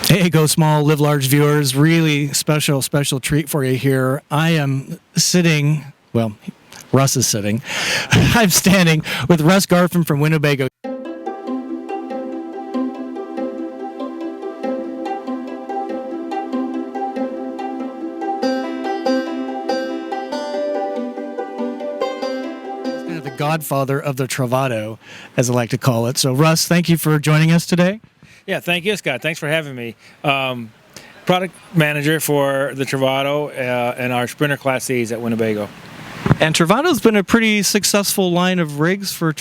Hey, Go Small, Live Large viewers. Really special treat for you here. I am sitting, well, Russ is sitting. I'm standing with Russ Garfin from Winnebago. He's kind of the godfather of the Travato, as I like to call it. So, Russ, thank you for joining us today. Yeah, thank you, Scott. Thanks for having me. Product manager for the Travato and our Sprinter Class Cs at Winnebago. And Travato's been a pretty successful line of rigs for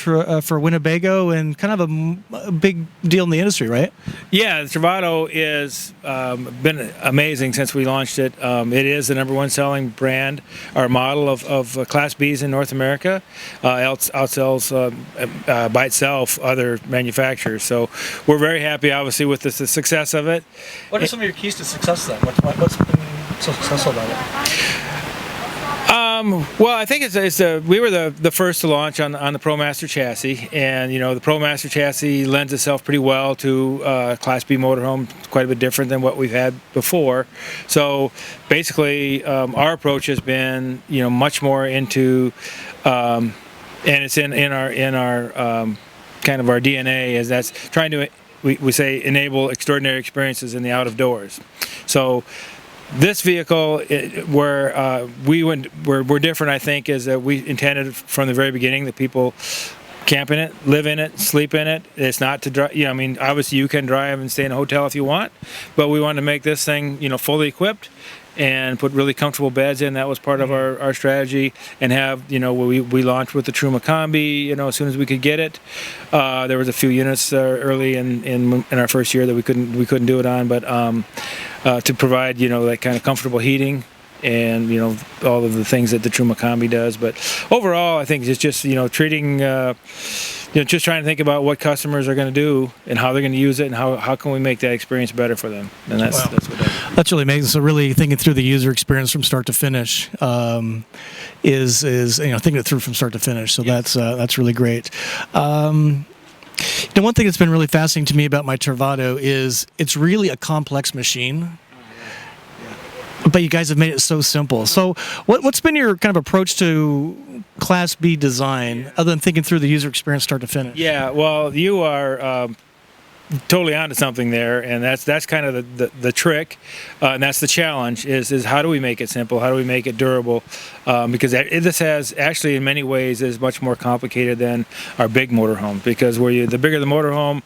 Winnebago, and kind of a big deal in the industry, right? Yeah, the Travato is been amazing since we launched it. It is the #1 selling brand, our model of Class Bs in North America. Outsells by itself other manufacturers. So we're very happy, obviously, with the success of it. What are some of your keys to success then? What's been so successful about it? Well, I think we were the first to launch on the ProMaster chassis, and the ProMaster chassis lends itself pretty well to Class B motorhome, quite a bit different than what we've had before. So basically, our approach has been much more into, and it's in our kind of our DNA, is that's trying to we say enable extraordinary experiences in the out of doors. So this vehicle, we're different, I think, is that we intended from the very beginning that people camp in it, live in it, sleep in it. It's not to drive. I mean, obviously you can drive and stay in a hotel if you want, but we wanted to make this thing, fully equipped and put really comfortable beds in. That was part of our strategy, and have, we launched with the Truma Combi, as soon as we could get it. There was a few units early in our first year that we couldn't do it on, but to provide, that kind of comfortable heating and, all of the things that the Truma Combi does. But overall, I think it's just, treating, just trying to think about what customers are going to do and how they're going to use it, and how can we make that experience better for them. And that's what that is. That's really amazing. So really thinking through the user experience from start to finish is thinking it through from start to finish. So yes. That's really great. One thing that's been really fascinating to me about my Travato is it's really a complex machine. But you guys have made it so simple. So what's been your kind of approach to Class B design, other than thinking through the user experience start to finish? Yeah, well, you are totally onto something there, and that's kind of the trick, and that's the challenge, is how do we make it simple? How do we make it durable? Because this has actually, in many ways, is much more complicated than our big motorhome, because the bigger the motorhome,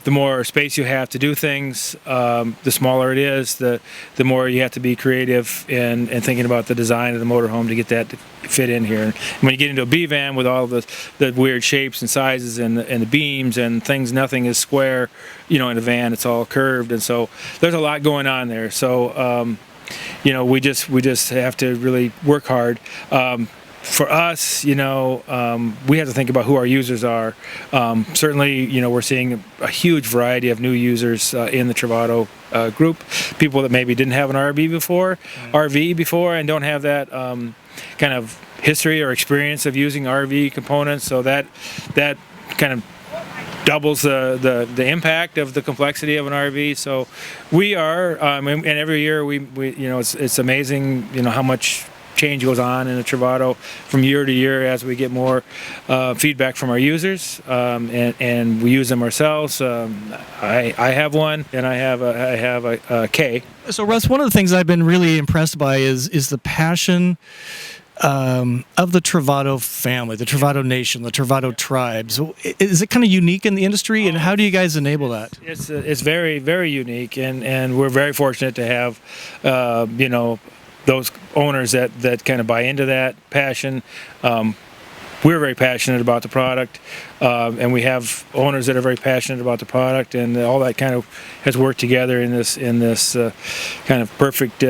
the more space you have to do things, the smaller it is, the more you have to be creative and thinking about the design of the motorhome to get that to fit in here. And when you get into a B van with all the weird shapes and sizes and the beams and things, nothing is square. In a van, it's all curved, and so there's a lot going on there. So we just have to really work hard. For us, we have to think about who our users are. Certainly, we're seeing a huge variety of new users in the Travato group. People that maybe didn't have an RV before, and don't have that kind of history or experience of using RV components. So that kind of doubles the impact of the complexity of an RV. So we are, and every year we it's amazing, how much change goes on in the Travato from year to year as we get more feedback from our users, and we use them ourselves. I have one, and I have a K. So Russ, one of the things I've been really impressed by is the passion of the Travato family, the Travato Nation, the Travato tribes. Is it kind of unique in the industry, and how do you guys enable that? It's very, very unique, and we're very fortunate to have those owners that kind of buy into that passion. We're very passionate about the product, and we have owners that are very passionate about the product, and all that kind of has worked together in this kind of perfect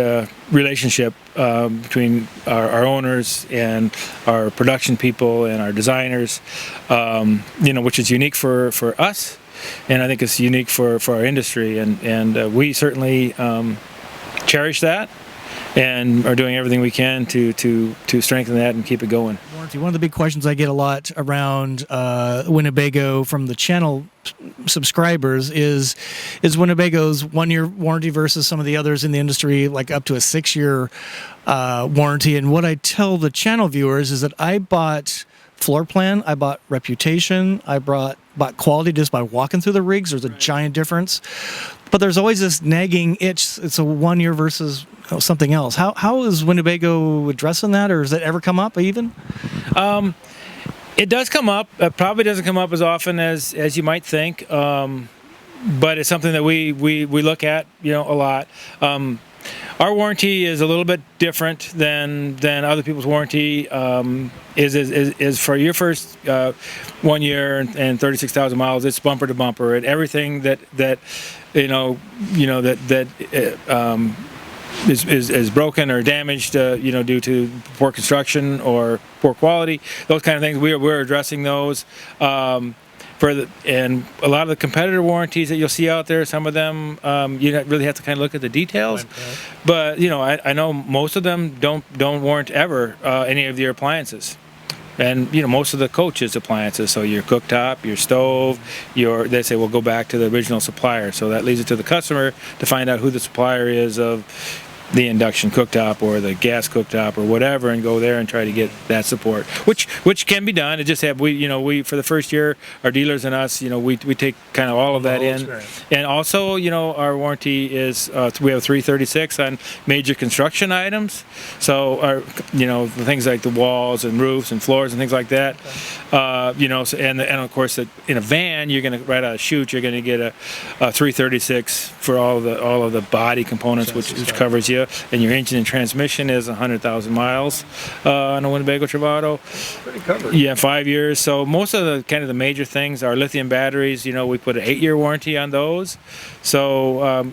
relationship between our owners and our production people and our designers, which is unique for us, and I think it's unique for our industry, and we certainly cherish that. and are doing everything we can to strengthen that and keep it going. Warranty. One of the big questions I get a lot around Winnebago from the channel subscribers is Winnebago's 1-year warranty versus some of the others in the industry, like up to a 6-year warranty. And what I tell the channel viewers is that I bought floor plan, I bought reputation, I bought quality just by walking through the rigs. There's a giant difference. But there's always this nagging itch. It's a 1 year versus something else. How is Winnebago addressing that, or does that ever come up even? It does come up. It probably doesn't come up as often as you might think, but it's something that we look at, a lot. Our warranty is a little bit different than other people's warranty. Is for your first 1 year and 36,000 miles. It's bumper to bumper, and everything that is broken or damaged, due to poor construction or poor quality. Those kind of things, we're addressing those. And a lot of the competitor warranties that you'll see out there, some of them you really have to kind of look at the details. Right. But I know most of them don't warrant ever any of your appliances. And most of the coaches' appliances, so your cooktop, your stove, they say, well, go back to the original supplier. So that leaves it to the customer to find out who the supplier is of the induction cooktop or the gas cooktop or whatever, and go there and try to get that support, which can be done. It just we for the first year, our dealers and us, we take kind of all of that in. And also, our warranty is we have 336 on major construction items. So our the things like the walls and roofs and floors and things like that. And of course in a van, you're going to right out of chute, you're going to get a 336 for all of the body components, which covers you. And your engine and transmission is 100,000 miles on a Winnebago Travato. Pretty covered. Yeah, 5 years. So most of the major things are lithium batteries. We put an 8-year warranty on those. So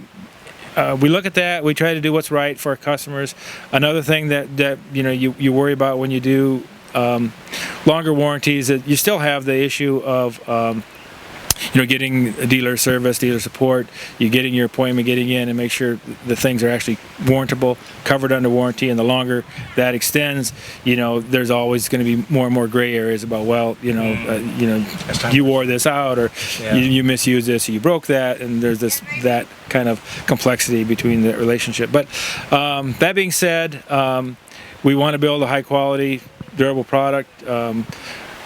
we look at that. We try to do what's right for our customers. Another thing that you worry about when you do longer warranties, that you still have the issue of getting a dealer service, dealer support. You're getting your appointment, getting in, and make sure the things are actually warrantable, covered under warranty. And the longer that extends, there's always going to be more and more gray areas about, you wore this out, or you misused this, or you broke that, and there's that kind of complexity between the relationship. But that being said, we want to build a high quality, durable product.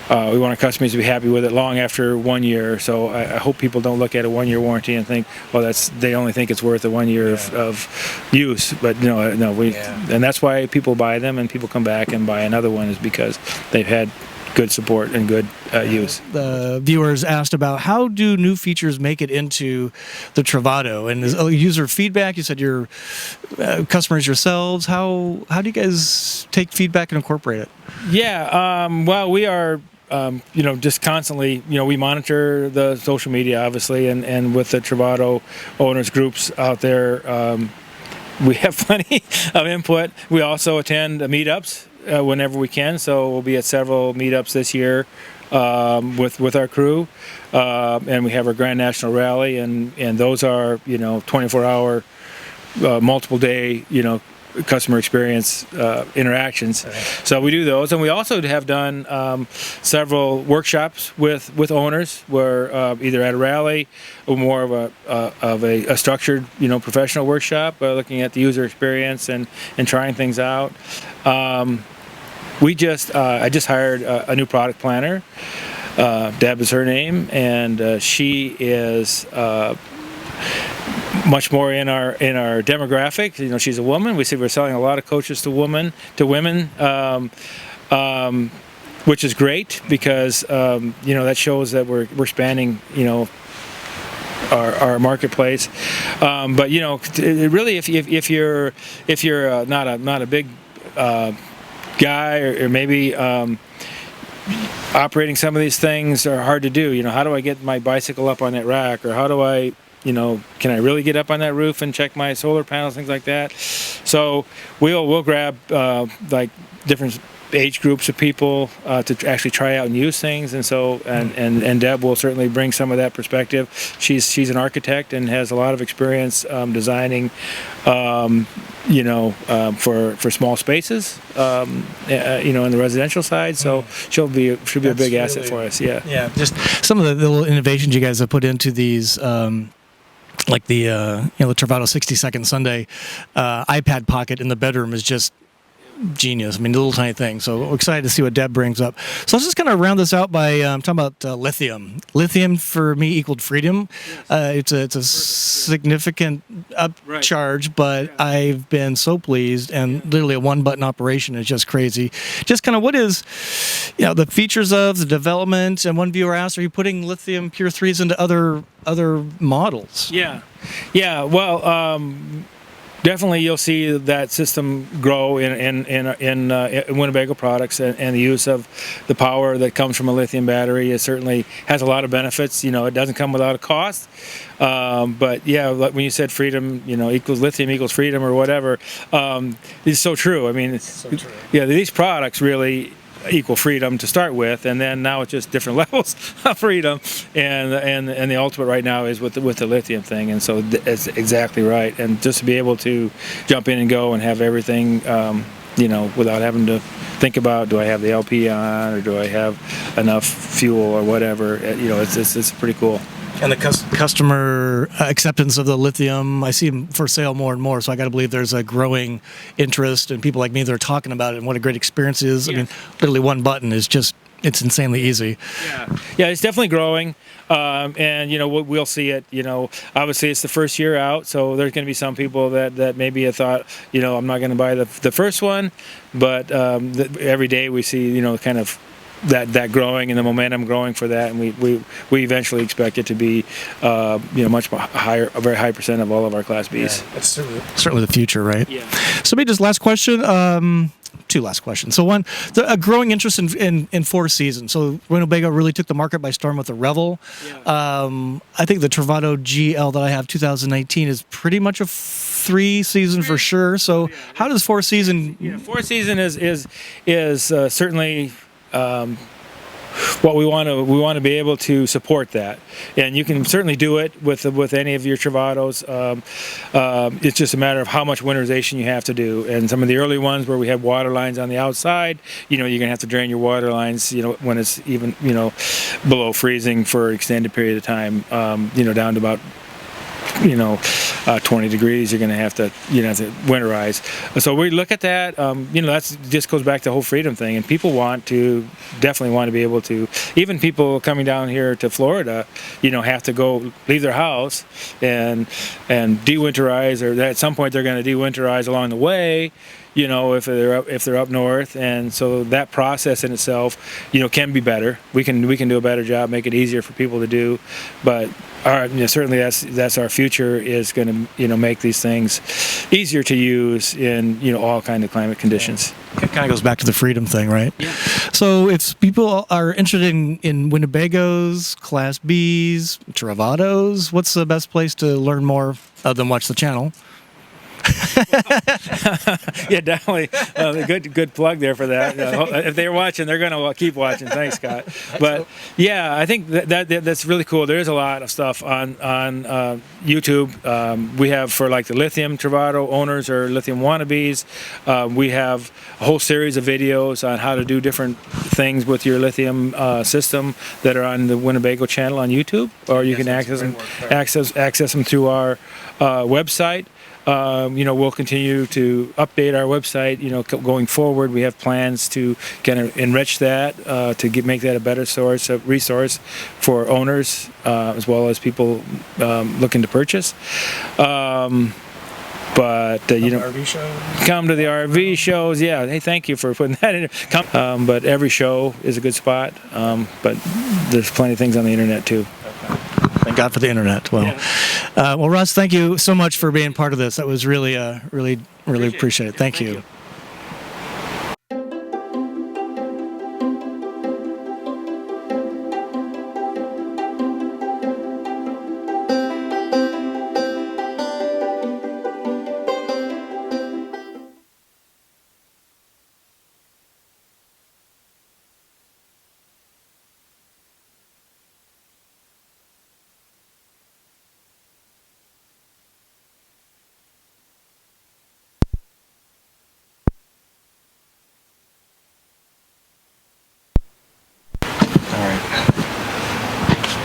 We want our customers to be happy with it long after 1 year. So I hope people don't look at a 1 year warranty and think, well, they only think it's worth a 1 year of use. But and that's why people buy them, and people come back and buy another one, is because they've had good support and good use. The viewers asked about how do new features make it into the Travato, and user feedback. You said your customers yourselves. How do you guys take feedback and incorporate it? Yeah, well, we are. Just constantly, we monitor the social media, obviously, and with the Travato owners groups out there, we have plenty of input. We also attend meetups whenever we can, so we'll be at several meetups this year with our crew, and we have our Grand National Rally, and those are 24-hour, multiple day, customer experience interactions. Right. So we do those, and we also have done several workshops with owners, where either at a rally or more of a structured professional workshop, looking at the user experience and trying things out. I just hired a new product planner. Deb is her name, and she is much more in our demographic. She's a woman. We see we're selling a lot of coaches to women, which is great, because that shows that we're expanding our marketplace. But really, if you're not a big guy, or maybe operating some of these things are hard to do. How do I get my bicycle up on that rack, or how do I can I really get up on that roof and check my solar panels, things like that? So we'll grab like different age groups of people to actually try out and use things, and so and Deb will certainly bring some of that perspective. She's an architect and has a lot of experience designing, for small spaces, in the residential side. So she'll be a big asset for us. Yeah. Yeah. Just some of the little innovations you guys have put into these. Like the the Travato 60-second Sunday iPad pocket in the bedroom is just genius. I mean, the little tiny thing. So we're excited to see what Deb brings up. So let's just kind of round this out by talking about lithium. Lithium for me equaled freedom. It's a significant upcharge, but I've been so pleased, and literally a one-button operation is just crazy. Just kind of what is, the features of the development. And one viewer asked, are you putting lithium Pure 3s into other models? Yeah. Well, definitely, you'll see that system grow in Winnebago products, and the use of the power that comes from a lithium battery. It certainly has a lot of benefits. It doesn't come without a cost. But yeah, like when you said freedom, equals lithium equals freedom or whatever, it's so true. I mean, so true. Yeah, these products really equal freedom to start with, and then now it's just different levels of freedom, and the ultimate right now is with the lithium thing, and so it's exactly right. And just to be able to jump in and go and have everything without having to think about, do I have the LP on, or do I have enough fuel or whatever, it's pretty cool. And the customer acceptance of the lithium, I see them for sale more and more. So I got to believe there's a growing interest, and people like me that are talking about it and what a great experience it is. Yeah. I mean, literally one button is it's insanely easy. Yeah, it's definitely growing. And we'll see it. Obviously it's the first year out, so there's going to be some people that maybe have thought, I'm not going to buy the first one, but every day we see kind of that growing and the momentum growing for that, and we eventually expect it to be much higher, a very high percent of all of our Class Bs. Yeah, that's certainly the future, right? Yeah. So maybe just last question. Two last questions. So one, a growing interest in four seasons. So Winnebago really took the market by storm with the Revel. Yeah. I think the Travato GL that I have 2019 is pretty much a 3-season for sure. So how does 4-season? Yeah, 4-season is certainly what we want to be able to support that, and you can certainly do it with any of your Travatos. It's just a matter of how much winterization you have to do, and some of the early ones where we have water lines on the outside, you're gonna have to drain your water lines when it's even below freezing for an extended period of time, down to about 20 degrees, you're going to have to winterize. So we look at that. That's just goes back to the whole freedom thing, and people definitely want to be able to. Even people coming down here to Florida, have to leave their house and de-winterize, or at some point they're going to de-winterize along the way. If they're up north, and so that process in itself, can be better. We can do a better job, make it easier for people to do, but certainly that's our future, is going to make these things easier to use in all kind of climate conditions. It kind of goes back to the freedom thing, right? Yeah. So if people are interested in Winnebagos, Class Bs, Travatos, what's the best place to learn more other than watch the channel? Yeah, definitely. Good plug there for that. If they're watching, they're going to keep watching. Thanks, Scott. But yeah, I think that's really cool. There is a lot of stuff on YouTube. We have for like the lithium Travato owners or lithium wannabes. We have a whole series of videos on how to do different things with your lithium system that are on the Winnebago channel on YouTube, or you can access them through our website. We'll continue to update our website, going forward. We have plans to kind of enrich that, to make that a better resource for owners, as well as people looking to purchase. But RV show? Come to the RV shows. Yeah, hey, thank you for putting that in. But every show is a good spot. But there's plenty of things on the internet too. Thank God for the internet. Well, well, Russ, thank you so much for being part of this. That was really appreciate it. Thank you.